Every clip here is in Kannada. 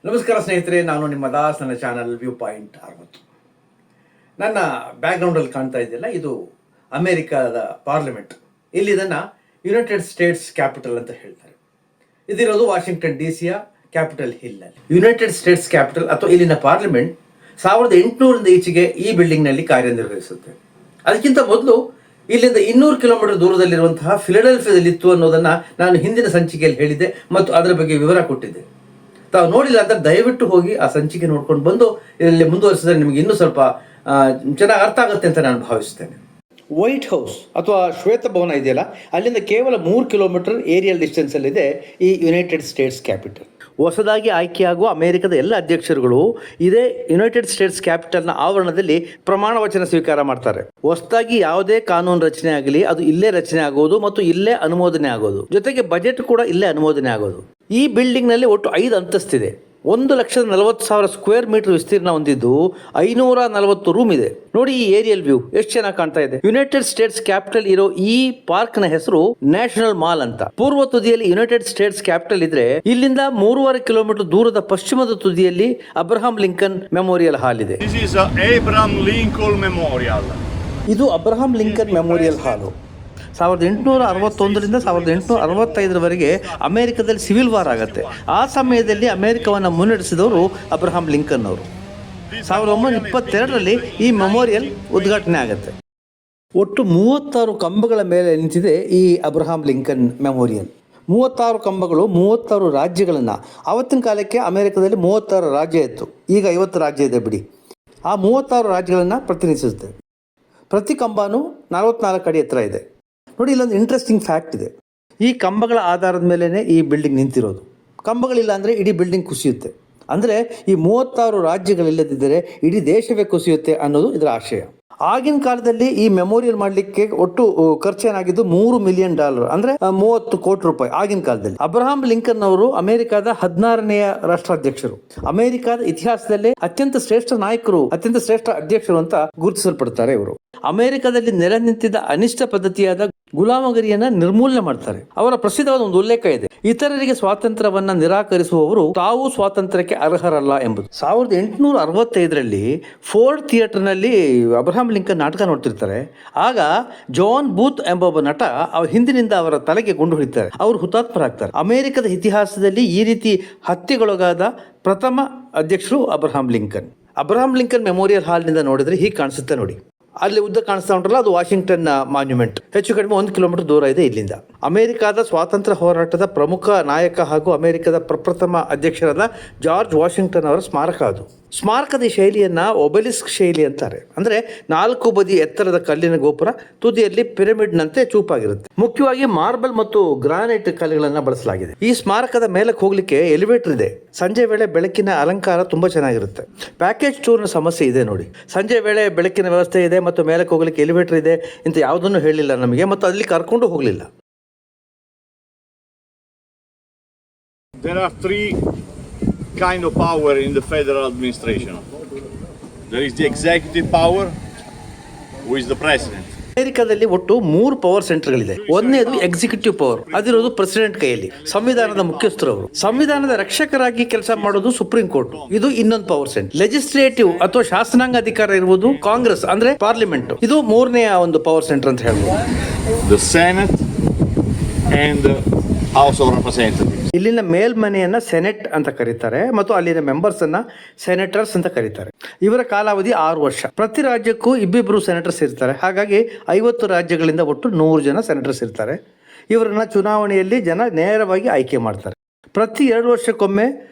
ನಮಸ್ಕಾರ ಸ್ನೇಹಿತರೆ, ನಾನು ನಿಮ್ಮ ದಾಸ್. ನನ್ನ ಚಾನಲ್ ವ್ಯೂ ಪಾಯಿಂಟ್ 60. ನನ್ನ ಬ್ಯಾಕ್ಗ್ರೌಂಡಲ್ಲಿ ಕಾಣ್ತಾ ಇದೆಯಲ್ಲ, ಇದು ಅಮೇರಿಕಾದ ಪಾರ್ಲಿಮೆಂಟ್. ಇಲ್ಲಿ ಇದನ್ನು ಯುನೈಟೆಡ್ ಸ್ಟೇಟ್ಸ್ ಕ್ಯಾಪಿಟಲ್ ಅಂತ ಹೇಳ್ತಾರೆ. ಇದಿರೋದು ವಾಷಿಂಗ್ಟನ್ DC ಕ್ಯಾಪಿಟಲ್ ಹಿಲ್ನಲ್ಲಿ. ಯುನೈಟೆಡ್ ಸ್ಟೇಟ್ಸ್ ಕ್ಯಾಪಿಟಲ್ ಅಥವಾ ಇಲ್ಲಿನ ಪಾರ್ಲಿಮೆಂಟ್ 1800ರಿಂದ ಈಚೆಗೆ ಈ ಬಿಲ್ಡಿಂಗ್ನಲ್ಲಿ ಕಾರ್ಯನಿರ್ವಹಿಸುತ್ತೆ. ಅದಕ್ಕಿಂತ ಮೊದಲು ಇಲ್ಲಿಂದ 200 ಕಿಲೋಮೀಟರ್ ದೂರದಲ್ಲಿರುವಂತಹ ಫಿಲಡೆಲ್ಫಿಯಾದಲ್ಲಿತ್ತು ಅನ್ನೋದನ್ನು ನಾನು ಹಿಂದಿನ ಸಂಚಿಕೆಯಲ್ಲಿ ಹೇಳಿದ್ದೆ ಮತ್ತು ಅದರ ಬಗ್ಗೆ ವಿವರ ಕೊಟ್ಟಿದ್ದೆ. ತಾವು ನೋಡಿಲ್ಲ ಅಂತ ದಯವಿಟ್ಟು ಹೋಗಿ ಆ ಸಂಚಿಕೆ ನೋಡ್ಕೊಂಡು ಬಂದು ಇದರಲ್ಲಿ ಮುಂದುವರಿಸಿದ್ರೆ ನಿಮಗೆ ಇನ್ನೂ ಸ್ವಲ್ಪ ಚೆನ್ನಾಗಿ ಅರ್ಥ ಆಗುತ್ತೆ ಅಂತ ನಾನು ಭಾವಿಸ್ತೇನೆ. ವೈಟ್ ಹೌಸ್ ಅಥವಾ ಶ್ವೇತಭವನ ಇದೆಯಲ್ಲ, ಅಲ್ಲಿಂದ ಕೇವಲ 3 ಕಿಲೋಮೀಟರ್ ಏರಿಯಲ್ ಡಿಸ್ಟೆನ್ಸಲ್ಲಿದೆ ಈ ಯುನೈಟೆಡ್ ಸ್ಟೇಟ್ಸ್ ಕ್ಯಾಪಿಟಲ್. ಹೊಸದಾಗಿ ಆಯ್ಕೆಯಾಗುವ ಅಮೆರಿಕದ ಎಲ್ಲ ಅಧ್ಯಕ್ಷರುಗಳು ಇದೇ ಯುನೈಟೆಡ್ ಸ್ಟೇಟ್ಸ್ ಕ್ಯಾಪಿಟಲ್ನ ಆವರಣದಲ್ಲಿ ಪ್ರಮಾಣ ವಚನ ಸ್ವೀಕಾರ ಮಾಡ್ತಾರೆ. ಹೊಸದಾಗಿ ಯಾವುದೇ ಕಾನೂನು ರಚನೆ ಆಗಲಿ ಅದು ಇಲ್ಲೇ ರಚನೆ ಆಗೋದು ಮತ್ತು ಇಲ್ಲೇ ಅನುಮೋದನೆ ಆಗೋದು. ಜೊತೆಗೆ ಬಜೆಟ್ ಕೂಡ ಇಲ್ಲೇ ಅನುಮೋದನೆ ಆಗೋದು. ಈ ಬಿಲ್ಡಿಂಗ್ನಲ್ಲಿ ಒಟ್ಟು 5 ಅಂತಸ್ತಿದೆ. 1,40,000 ಸ್ಕ್ವೇರ್ ಮೀಟರ್ ವಿಸ್ತೀರ್ಣ ಹೊಂದಿದ್ದು 540 ರೂಮ್ ಇದೆ. ನೋಡಿ ಈ ಏರಿಯಲ್ ವ್ಯೂ ಎಷ್ಟು ಚೆನ್ನಾಗಿ ಕಾಣ್ತಾ ಇದೆ. ಯುನೈಟೆಡ್ ಸ್ಟೇಟ್ಸ್ ಕ್ಯಾಪಿಟಲ್ ಇರೋ ಈ ಪಾರ್ಕ್ ನ ಹೆಸರು ನ್ಯಾಷನಲ್ ಮಾಲ್ ಅಂತ. ಪೂರ್ವ ತುದಿಯಲ್ಲಿ ಯುನೈಟೆಡ್ ಸ್ಟೇಟ್ಸ್ ಕ್ಯಾಪಿಟಲ್ ಇದ್ರೆ, ಇಲ್ಲಿಂದ 3.5 ಕಿಲೋಮೀಟರ್ ದೂರದ ಪಶ್ಚಿಮದ ತುದಿಯಲ್ಲಿ ಅಬ್ರಹಾಂ ಲಿಂಕನ್ ಮೆಮೋರಿಯಲ್ ಹಾಲ್ ಇದೆ. ಇದು ಅಬ್ರಹಾಂ ಲಿಂಕನ್ ಮೆಮೋರಿಯಲ್ ಹಾಲು 1861ರಿಂದ 1865ರವರೆಗೆ ಅಮೆರಿಕದಲ್ಲಿ ಸಿವಿಲ್ ವಾರ್ ಆಗುತ್ತೆ. ಆ ಸಮಯದಲ್ಲಿ ಅಮೆರಿಕವನ್ನು ಮುನ್ನಡೆಸಿದವರು ಅಬ್ರಹಾಂ ಲಿಂಕನ್ ಅವರು. 1922ರಲ್ಲಿ ಈ ಮೆಮೋರಿಯಲ್ ಉದ್ಘಾಟನೆ ಆಗುತ್ತೆ. ಒಟ್ಟು 36 ಕಂಬಗಳ ಮೇಲೆ ನಿಂತಿದೆ ಈ ಅಬ್ರಹಾಂ ಲಿಂಕನ್ ಮೆಮೋರಿಯಲ್. 36 ಕಂಬಗಳು 36 ರಾಜ್ಯಗಳನ್ನು, ಆವತ್ತಿನ ಕಾಲಕ್ಕೆ ಅಮೆರಿಕದಲ್ಲಿ 36 ರಾಜ್ಯ ಇತ್ತು, ಈಗ 50 ರಾಜ್ಯ ಇದೆ ಬಿಡಿ. ಆ 36 ರಾಜ್ಯಗಳನ್ನು ಪ್ರತಿನಿಧಿಸುತ್ತೆ. ಪ್ರತಿ ಕಂಬನೂ 44 ಅಡಿ ಎತ್ತರ ಇದೆ. ನೋಡಿ, ಇಲ್ಲೊಂದು ಇಂಟ್ರೆಸ್ಟಿಂಗ್ ಫ್ಯಾಕ್ಟ್ ಇದೆ. ಈ ಕಂಬಗಳ ಆಧಾರದ ಮೇಲೇ ಈ ಬಿಲ್ಡಿಂಗ್ ನಿಂತಿರೋದು. ಕಂಬಗಳಿಲ್ಲ ಅಂದರೆ ಇಡೀ ಬಿಲ್ಡಿಂಗ್ ಕುಸಿಯುತ್ತೆ. ಅಂದರೆ ಈ 36 ರಾಜ್ಯಗಳಿಲ್ಲದಿದ್ದರೆ ಇಡೀ ದೇಶವೇ ಕುಸಿಯುತ್ತೆ ಅನ್ನೋದು ಇದರ ಆಶಯ. ಆಗಿನ ಕಾಲದಲ್ಲಿ ಈ ಮೆಮೋರಿಯಲ್ ಮಾಡಲಿಕ್ಕೆ ಒಟ್ಟು ಖರ್ಚೇನಾಗಿದ್ದು $3 ಮಿಲಿಯನ್, ಅಂದರೆ 30 ಕೋಟಿ ರೂಪಾಯಿ ಆಗಿನ ಕಾಲದಲ್ಲಿ. ಅಬ್ರಹಾಂ ಲಿಂಕನ್ ಅವರು ಅಮೆರಿಕದ 16ನೇ ರಾಷ್ಟ್ರಾಧ್ಯಕ್ಷರು. ಅಮೆರಿಕದ ಇತಿಹಾಸದಲ್ಲೇ ಅತ್ಯಂತ ಶ್ರೇಷ್ಠ ನಾಯಕರು, ಅತ್ಯಂತ ಶ್ರೇಷ್ಠ ಅಧ್ಯಕ್ಷರು ಅಂತ ಗುರುತಿಸಲ್ಪಡ್ತಾರೆ ಇವರು. ಅಮೆರಿಕದಲ್ಲಿ ನೆಲೆ ನಿಂತಿದ್ದ ಅನಿಷ್ಟ ಪದ್ಧತಿಯಾದ ಗುಲಾಮಗಿರಿಯನ್ನ ನಿರ್ಮೂಲನೆ ಮಾಡ್ತಾರೆ. ಅವರ ಪ್ರಸಿದ್ಧವಾದ ಒಂದು ಉಲ್ಲೇಖ ಇದೆ: ಇತರರಿಗೆ ಸ್ವಾತಂತ್ರ್ಯವನ್ನ ನಿರಾಕರಿಸುವವರು ತಾವು ಸ್ವಾತಂತ್ರ್ಯಕ್ಕೆ ಅರ್ಹರಲ್ಲ ಎಂಬುದು. 1865ರಲ್ಲಿ ಫೋರ್ಡ್ ಥಿಯೇಟರ್ನಲ್ಲಿ ಅಬ್ರಹಾಂ ಲಿಂಕನ್ ನಾಟಕ ನೋಡ್ತಿರ್ತಾರೆ. ಆಗ ಜಾನ್ ಬೂತ್ ಎಂಬ ನಟ ಹಿಂದಿನಿಂದ ಅವರ ತಲೆಗೆ ಗುಂಡು ಹೊಡಿತಾರೆ. ಅವರು ಹುತಾತ್ಮರಾಗ್ತಾರೆ. ಅಮೆರಿಕದ ಇತಿಹಾಸದಲ್ಲಿ ಈ ರೀತಿ ಹತ್ಯೆಗೊಳಗಾದ ಪ್ರಥಮ ಅಧ್ಯಕ್ಷರು Abraham Lincoln. Abraham Lincoln memorial ಹಾಲ್ನಿಂದ ನೋಡಿದ್ರೆ ಹೀಗೆ ಕಾಣಿಸುತ್ತೆ ನೋಡಿ. ಅಲ್ಲಿ ಉದ್ದ ಕಾಣಿಸ್ತಾ ಉಂಟಲ್ಲ, ಅದು ವಾಷಿಂಗ್ಟನ್ ಮಾನ್ಯುಮೆಂಟ್. ಹೆಚ್ಚು ಕಡಿಮೆ 1 ಕಿಲೋಮೀಟರ್ ದೂರ ಇದೆ ಇಲ್ಲಿಂದ. ಅಮೆರಿಕದ ಸ್ವಾತಂತ್ರ್ಯ ಹೋರಾಟದ ಪ್ರಮುಖ ನಾಯಕ ಹಾಗೂ ಅಮೆರಿಕದ ಪ್ರಪ್ರಥಮ ಅಧ್ಯಕ್ಷರಾದ ಜಾರ್ಜ್ ವಾಷಿಂಗ್ಟನ್ ಅವರ ಸ್ಮಾರಕ ಅದು. ಸ್ಮಾರಕದ ಶೈಲಿಯನ್ನು ಒಬೆಲಿಸ್ಕ್ ಶೈಲಿ ಅಂತಾರೆ. ಅಂದರೆ 4 ಬದಿ ಎತ್ತರದ ಕಲ್ಲಿನ ಗೋಪುರ, ತುದಿಯಲ್ಲಿ ಪಿರಮಿಡ್ನಂತೆ ಚೂಪಾಗಿರುತ್ತೆ. ಮುಖ್ಯವಾಗಿ ಮಾರ್ಬಲ್ ಮತ್ತು ಗ್ರಾನೈಟ್ ಕಲ್ಲುಗಳನ್ನು ಬಳಸಲಾಗಿದೆ. ಈ ಸ್ಮಾರಕದ ಮೇಲಕ್ಕೆ ಹೋಗ್ಲಿಕ್ಕೆ ಎಲಿವೇಟರ್ ಇದೆ. ಸಂಜೆ ವೇಳೆ ಬೆಳಕಿನ ಅಲಂಕಾರ ತುಂಬಾ ಚೆನ್ನಾಗಿರುತ್ತೆ. ಪ್ಯಾಕೇಜ್ ಟೂರ್ನ ಸಮಸ್ಯೆ ಇದೆ ನೋಡಿ. ಸಂಜೆ ವೇಳೆ ಬೆಳಕಿನ ವ್ಯವಸ್ಥೆ ಇದೆ ಮತ್ತು ಮೇಲಕ್ಕೆ ಹೋಗ್ಲಿಕ್ಕೆ ಎಲಿವೇಟರ್ ಇದೆ ಇಂತ ಯಾವುದನ್ನು ಹೇಳಿಲ್ಲ ನಮಗೆ, ಮತ್ತು ಅಲ್ಲಿ ಕರ್ಕೊಂಡು ಹೋಗಲಿಲ್ಲ. There are 3 kind of power in the federal administration. There is the executive power, who is the president. ಅಮೆರಿಕದಲ್ಲಿ ಒಟ್ಟು 3 ಪವರ್ ಸೆಂಟರ್ಗಳಿದೆ. ಒಂದನೇದು ಎಕ್ಸಿಕ್ಯೂಟಿವ್ ಪವರ್, ಅದಿರೋದು ಪ್ರೆಸಿಡೆಂಟ್ ಕೈಯಲ್ಲಿ. ಸಂವಿಧಾನದ ಮುಖ್ಯಸ್ಥರು ಅವರು. ಸಂವಿಧಾನದ ರಕ್ಷಕರಾಗಿ ಕೆಲಸ ಮಾಡೋದು ಸುಪ್ರೀಂ ಕೋರ್ಟ್, ಇದು ಇನ್ನೊಂದು ಪವರ್ ಸೆಂಟರ್. ಲೆಜಿಸ್ಲೇಟಿವ್ ಅಥವಾ ಶಾಸನಾಂಗ ಅಧಿಕಾರ ಇರುವುದು ಕಾಂಗ್ರೆಸ್, ಅಂದ್ರೆ ಪಾರ್ಲಿಮೆಂಟ್, ಇದು 3ನೇ ಒಂದು ಪವರ್ ಸೆಂಟರ್ ಅಂತ ಹೇಳ್ಬೋದು. The Senate and the House of Representatives. ಇಲ್ಲಿನ ಮೇಲ್ಮನೆಯನ್ನ ಸೆನೆಟ್ ಅಂತ ಕರೀತಾರೆ ಮತ್ತು ಅಲ್ಲಿನ ಮೆಂಬರ್ಸ್ ಅನ್ನ ಸೆನೆಟರ್ಸ್ ಅಂತ ಕರೀತಾರೆ. ಇವರ ಕಾಲಾವಧಿ 6 ವರ್ಷ. ಪ್ರತಿ ರಾಜ್ಯಕ್ಕೂ 2 ಸೆನೆಟರ್ಸ್ ಇರ್ತಾರೆ. ಹಾಗಾಗಿ 50 ರಾಜ್ಯಗಳಿಂದ ಒಟ್ಟು 100 ಜನ ಸೆನೆಟರ್ಸ್ ಇರ್ತಾರೆ. ಇವರನ್ನ ಚುನಾವಣೆಯಲ್ಲಿ ಜನ ನೇರವಾಗಿ ಆಯ್ಕೆ ಮಾಡ್ತಾರೆ. ಪ್ರತಿ 2 ವರ್ಷಕ್ಕೊಮ್ಮೆ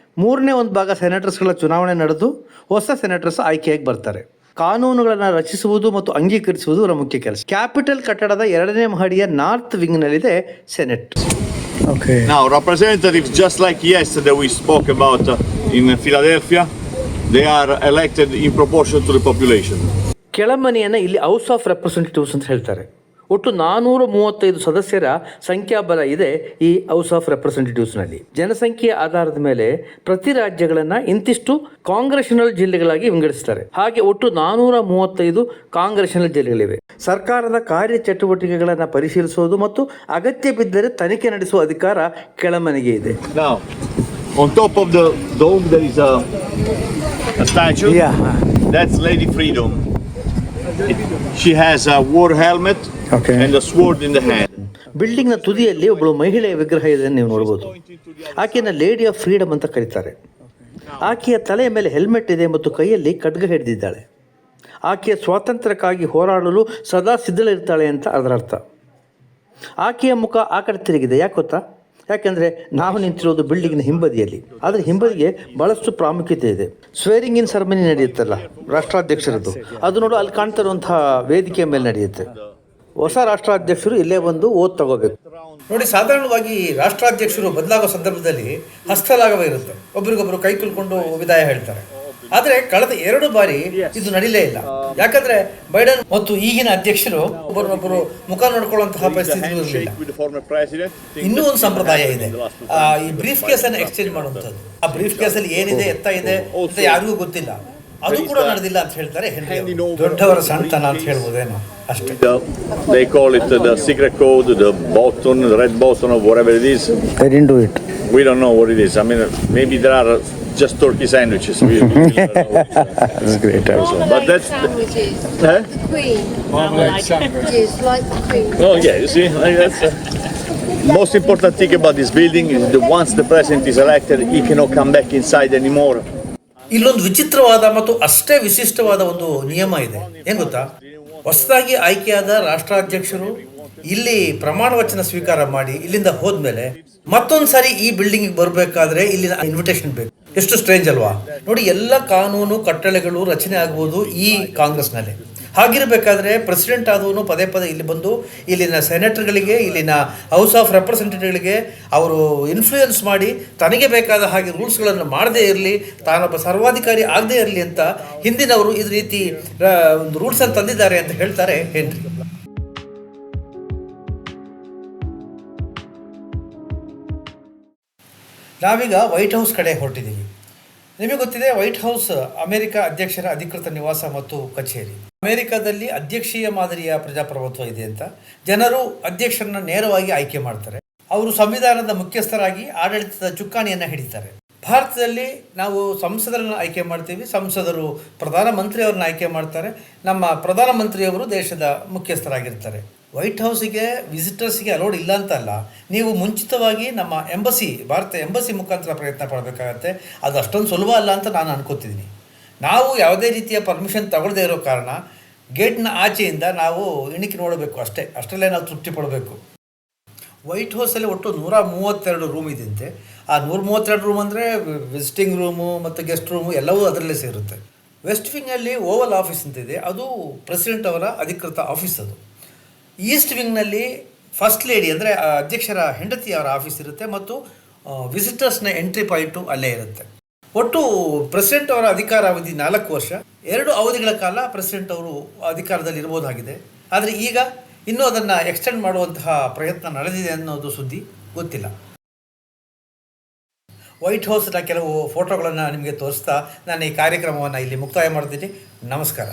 3ನೇ ಒಂದು ಭಾಗ ಸೆನೆಟರ್ಸ್ಗಳ ಚುನಾವಣೆ ನಡೆದು ಹೊಸ ಸೆನೆಟರ್ಸ್ ಆಯ್ಕೆಯಾಗಿ ಬರ್ತಾರೆ. ಕಾನೂನುಗಳನ್ನು ರಚಿಸುವುದು ಮತ್ತು ಅಂಗೀಕರಿಸುವುದು ಅವರ ಮುಖ್ಯ ಕೆಲಸ. ಕ್ಯಾಪಿಟಲ್ ಕಟ್ಟಡದ 2ನೇ ಮಹಡಿಯ ನಾರ್ತ್ ವಿಂಗ್ ನಲ್ಲಿದೆ senate. Okay. Now, representatives, just like yesterday we spoke about in Philadelphia, they are elected in proportion to the population. ಕೆಳಮನೆಯನ್ನು ಇಲ್ಲಿ ಹೌಸ್ ಆಫ್ ರೆಪ್ರೆಸೆಂಟೇಟಿವ್ಸ್ ಅಂತ ಹೇಳ್ತಾರೆ. ಒಟ್ಟು 435 ಸದಸ್ಯರ ಸಂಖ್ಯಾಬಲ ಇದೆ ಈ ಹೌಸ್ ಆಫ್ ರೆಪ್ರೆಸೆಂಟೇಟಿವ್ಸ್ನಲ್ಲಿ. ಜನಸಂಖ್ಯೆಯ ಆಧಾರದ ಮೇಲೆ ಪ್ರತಿ ರಾಜ್ಯಗಳನ್ನು ಇಂತಿಷ್ಟು ಕಾಂಗ್ರೆಷನಲ್ ಜಿಲ್ಲೆಗಳಾಗಿ ವಿಂಗಡಿಸ್ತಾರೆ. ಹಾಗೆ ಒಟ್ಟು 435 ಕಾಂಗ್ರೆಷನಲ್ ಜಿಲ್ಲೆಗಳಿವೆ. ಸರ್ಕಾರದ ಕಾರ್ಯಚಟುವಟಿಕೆಗಳನ್ನು ಪರಿಶೀಲಿಸುವುದು ಮತ್ತು ಅಗತ್ಯ ಬಿದ್ದರೆ ತನಿಖೆ ನಡೆಸುವ ಅಧಿಕಾರ ಕೆಳಮನೆಗೆ ಇದೆ. Now, On top of the dome, there is a statue. Yeah. That's Lady Freedom. She has a war helmet Okay. and a sword in the hand. ಬಿಲ್ಡಿಂಗ್ನ ತುದಿಯಲ್ಲಿ ಒಬ್ಬಳು ಮಹಿಳೆಯ ವಿಗ್ರಹ ಇದೆ ನೀವು ನೋಡ್ಬೋದು. ಆಕೆಯನ್ನು ಲೇಡಿ ಆಫ್ ಫ್ರೀಡಮ್ ಅಂತ ಕರೀತಾರೆ. ಆಕೆಯ ತಲೆಯ ಮೇಲೆ ಹೆಲ್ಮೆಟ್ ಇದೆ ಮತ್ತು ಕೈಯಲ್ಲಿ ಖಡ್ಗ ಹಿಡಿದಿದ್ದಾಳೆ. ಆಕೆಯ ಸ್ವಾತಂತ್ರ್ಯಕ್ಕಾಗಿ ಹೋರಾಡಲು ಸದಾ ಸಿದ್ಧಳಿರ್ತಾಳೆ ಅಂತ ಅದರ ಅರ್ಥ. ಆಕೆಯ ಮುಖ ಆ ಕಡೆ ತಿರುಗಿದೆ. ಯಾಕೆ ಗೊತ್ತಾ? ಯಾಕೆಂದರೆ ನಾವು ನಿಂತಿರೋದು ಬಿಲ್ಡಿಂಗಿನ ಹಿಂಬದಿಯಲ್ಲಿ. ಆದರೆ ಹಿಂಬದಿಗೆ ಭಾಳಷ್ಟು ಪ್ರಾಮುಖ್ಯತೆ ಇದೆ. ಸ್ವೇರಿಂಗ್ ಇನ್ ಸೆರೆಮನಿ ನಡೆಯುತ್ತಲ್ಲ ರಾಷ್ಟ್ರಾಧ್ಯಕ್ಷರದ್ದು, ಅದು ನೋಡು ಅಲ್ಲಿ ಕಾಣ್ತಾ ಇರುವಂತಹ ವೇದಿಕೆಯ ಮೇಲೆ ನಡೆಯುತ್ತೆ. ಹೊಸ ರಾಷ್ಟ್ರಾಧ್ಯಕ್ಷರು ಇಲ್ಲೇ ಬಂದು ಓದ್ ತಗೋಬೇಕು. ನೋಡಿ, ಸಾಧಾರಣವಾಗಿ ರಾಷ್ಟ್ರಾಧ್ಯಕ್ಷರು ಬದಲಾಗೋ ಸಂದರ್ಭದಲ್ಲಿ ಹಸ್ತಲಾಘವ ಇರುತ್ತೆ. ಒಬ್ರಿಗೊಬ್ರು ಕೈ ಕುಲ್ಕೊಂಡು ವಿದಾಯ ಹೇಳ್ತಾರೆ. ಆದರೆ ಕಳೆದ 2 ಬಾರಿ ಇದು ನಡೀಲೇ ಇಲ್ಲ. ಯಾಕಂದ್ರೆ ಬೈಡನ್ ಮತ್ತು ಈಗಿನ ಅಧ್ಯಕ್ಷರು ಒಬ್ಬರೊಬ್ಬರು ಮುಖ ನೋಡ್ಕೊಳ್ಳುವಂತಹ ಪರಿಸ್ಥಿತಿ ಇರಲಿಲ್ಲ. ಇನ್ನೂ ಒಂದು ಸಂಪ್ರದಾಯ ಇದೆ, ಈ ಬ್ರೀಫ್ ಕೇಸನ್ನು ಎಕ್ಸ್ಚೇಂಜ್ ಮಾಡುವಂಥದ್ದು. ಆ ಬ್ರೀಫ್ ಕೇಸಲ್ಲಿ ಏನಿದೆ ಎತ್ತ ಇದೆ ಅಂತ ಯಾರಿಗೂ ಗೊತ್ತಿಲ್ಲ. ಅದು ಕೂಡ ನಡೆದಿಲ್ಲ ಅಂತ ಹೇಳ್ತಾರೆ. ದೊಡ್ಡವರ ಸಣ್ಣತನ ಅಂತ ಹೇಳ್ಬೋದೇನೋ ಅಷ್ಟೇ. They call it the secret code, the button, the red button or whatever it is. I didn't do it. We don't know what it is. I mean, maybe there are just turkey sandwiches. We don't know. That's great. But that's sandwiches. Huh? Queen. Sandwiches like the Queen. Oh yeah, you see, like that's. Most important thing about this building is that once the president is elected, he cannot come back inside anymore. ಇಲ್ಲೊಂದು ವಿಚಿತ್ರವಾದ ಮತ್ತು ಅಷ್ಟೇ ವಿಶಿಷ್ಟವಾದ ಒಂದು ನಿಯಮ ಇದೆ. ಏನು ಗೊತ್ತಾ? ಹೊಸದಾಗಿ ಆಯ್ಕೆಯಾದ ರಾಷ್ಟ್ರಾಧ್ಯಕ್ಷರು ಇಲ್ಲಿ ಪ್ರಮಾಣ ವಚನ ಸ್ವೀಕಾರ ಮಾಡಿ ಇಲ್ಲಿಂದ ಹೋದ್ಮೇಲೆ ಮತ್ತೊಂದು ಸಾರಿ ಈ ಬಿಲ್ಡಿಂಗ್ ಬರಬೇಕಾದ್ರೆ ಇಲ್ಲಿನ ಇನ್ವಿಟೇಷನ್ ಬೇಕು. ಎಷ್ಟು ಸ್ಟ್ರೇಂಜ್ ಅಲ್ವಾ? ನೋಡಿ, ಎಲ್ಲ ಕಾನೂನು ಕಟ್ಟಳೆಗಳು ರಚನೆ ಆಗುವುದು ಈ ಕಾಂಗ್ರೆಸ್ನಲ್ಲಿ. ಹಾಗಿರಬೇಕಾದ್ರೆ ಪ್ರೆಸಿಡೆಂಟ್ ಆದವನು ಪದೇ ಪದೇ ಇಲ್ಲಿ ಬಂದು ಇಲ್ಲಿನ ಸೆನೆಟರ್ಗಳಿಗೆ, ಇಲ್ಲಿನ ಹೌಸ್ ಆಫ್ ರೆಪ್ರೆಸೆಂಟೇಟಿವ್ಗಳಿಗೆ ಅವರು ಇನ್ಫ್ಲೂಯೆನ್ಸ್ ಮಾಡಿ ತನಗೆ ಬೇಕಾದ ಹಾಗೆ ರೂಲ್ಸ್ಗಳನ್ನು ಮಾಡದೇ ಇರಲಿ, ತಾನೊಬ್ಬ ಸರ್ವಾಧಿಕಾರಿ ಆಗದೇ ಇರಲಿ ಅಂತ ಹಿಂದಿನವರು ಇದು ರೀತಿ ಒಂದು ರೂಲ್ಸನ್ನು ತಂದಿದ್ದಾರೆ ಅಂತ ಹೇಳ್ತಾರೆ ಹೆನ್ರಿ. ನಾವೀಗ ವೈಟ್ ಹೌಸ್ ಕಡೆ ಹೊರಟಿದ್ದೀವಿ. ನಿಮಗೆ ಗೊತ್ತಿದೆ, ವೈಟ್ ಹೌಸ್ ಅಮೆರಿಕ ಅಧ್ಯಕ್ಷರ ಅಧಿಕೃತ ನಿವಾಸ ಮತ್ತು ಕಚೇರಿ. ಅಮೆರಿಕದಲ್ಲಿ ಅಧ್ಯಕ್ಷೀಯ ಮಾದರಿಯ ಪ್ರಜಾಪ್ರಭುತ್ವ ಇದೆ ಅಂತ. ಜನರು ಅಧ್ಯಕ್ಷರನ್ನ ನೇರವಾಗಿ ಆಯ್ಕೆ ಮಾಡ್ತಾರೆ. ಅವರು ಸಂವಿಧಾನದ ಮುಖ್ಯಸ್ಥರಾಗಿ ಆಡಳಿತದ ಚುಕ್ಕಾಣಿಯನ್ನು ಹಿಡಿತಾರೆ. ಭಾರತದಲ್ಲಿ ನಾವು ಸಂಸದರನ್ನು ಆಯ್ಕೆ ಮಾಡ್ತೀವಿ, ಸಂಸದರು ಪ್ರಧಾನಮಂತ್ರಿಯವ್ರನ್ನ ಆಯ್ಕೆ ಮಾಡ್ತಾರೆ, ನಮ್ಮ ಪ್ರಧಾನಮಂತ್ರಿಯವರು ದೇಶದ ಮುಖ್ಯಸ್ಥರಾಗಿರ್ತಾರೆ. ವೈಟ್ ಹೌಸಿಗೆ ವಿಸಿಟರ್ಸ್ಗೆ ಅಲೋಡ್ ಇಲ್ಲ ಅಂತಲ್ಲ, ನೀವು ಮುಂಚಿತವಾಗಿ ನಮ್ಮ ಎಂಬಸಿ, ಭಾರತ ಎಂಬಸಿ ಮುಖಾಂತರ ಪ್ರಯತ್ನ ಪಡಬೇಕಾಗತ್ತೆ. ಅದು ಅಷ್ಟೊಂದು ಸುಲಭ ಅಲ್ಲ ಅಂತ ನಾನು ಅನ್ಕೋತಿದ್ದೀನಿ. ನಾವು ಯಾವುದೇ ರೀತಿಯ ಪರ್ಮಿಷನ್ ತಗೊಳ್ಳದೇ ಇರೋ ಕಾರಣ ಗೇಟ್ನ ಆಚೆಯಿಂದ ನಾವು ಇಣಿಕಿ ನೋಡಬೇಕು ಅಷ್ಟರಲ್ಲೇ ನಾವು ತೃಪ್ತಿ ಪಡಬೇಕು. ವೈಟ್ ಹೌಸಲ್ಲಿ ಒಟ್ಟು 132 ರೂಮ್ ಇದೆಯಂತೆ. ಆ 132 ರೂಮ್ ಅಂದರೆ ವಿಸಿಟಿಂಗ್ ರೂಮು ಮತ್ತು ಗೆಸ್ಟ್ ರೂಮು ಎಲ್ಲವೂ ಅದರಲ್ಲೇ ಸೇರುತ್ತೆ. ವೆಸ್ಟ್ ವಿಂಗಲ್ಲಿ ಓವಲ್ ಆಫೀಸ್ ಅಂತಿದೆ, ಅದು ಪ್ರೆಸಿಡೆಂಟ್ ಅವರ ಅಧಿಕೃತ ಆಫೀಸ್. ಅದು ಈಸ್ಟ್ ವಿಂಗ್ನಲ್ಲಿ ಫಸ್ಟ್ ಲೇಡಿ ಅಂದರೆ ಅಧ್ಯಕ್ಷರ ಹೆಂಡತಿ ಅವರ ಆಫೀಸ್ ಇರುತ್ತೆ ಮತ್ತು ವಿಸಿಟರ್ಸ್ನ ಎಂಟ್ರಿ ಪಾಯಿಂಟು ಅಲ್ಲೇ ಇರುತ್ತೆ. ಒಟ್ಟು ಪ್ರೆಸಿಡೆಂಟ್ ಅವರ ಅಧಿಕಾರಾವಧಿ 4 ವರ್ಷ. 2 ಅವಧಿಗಳ ಕಾಲ ಪ್ರೆಸಿಡೆಂಟ್ ಅವರು ಅಧಿಕಾರದಲ್ಲಿ ಇರಬಹುದಾಗಿದೆ. ಆದರೆ ಈಗ ಇನ್ನೂ ಅದನ್ನು ಎಕ್ಸ್ಟೆಂಡ್ ಮಾಡುವಂತಹ ಪ್ರಯತ್ನ ನಡೆದಿದೆ ಅನ್ನೋದು ಸುದ್ದಿ ಗೊತ್ತಿಲ್ಲ. ವೈಟ್ ಹೌಸ್ನ ಕೆಲವು ಫೋಟೋಗಳನ್ನು ನಿಮಗೆ ತೋರಿಸ್ತಾ ನಾನು ಈ ಕಾರ್ಯಕ್ರಮವನ್ನು ಇಲ್ಲಿ ಮುಕ್ತಾಯ ಮಾಡ್ತೀನಿ. ನಮಸ್ಕಾರ.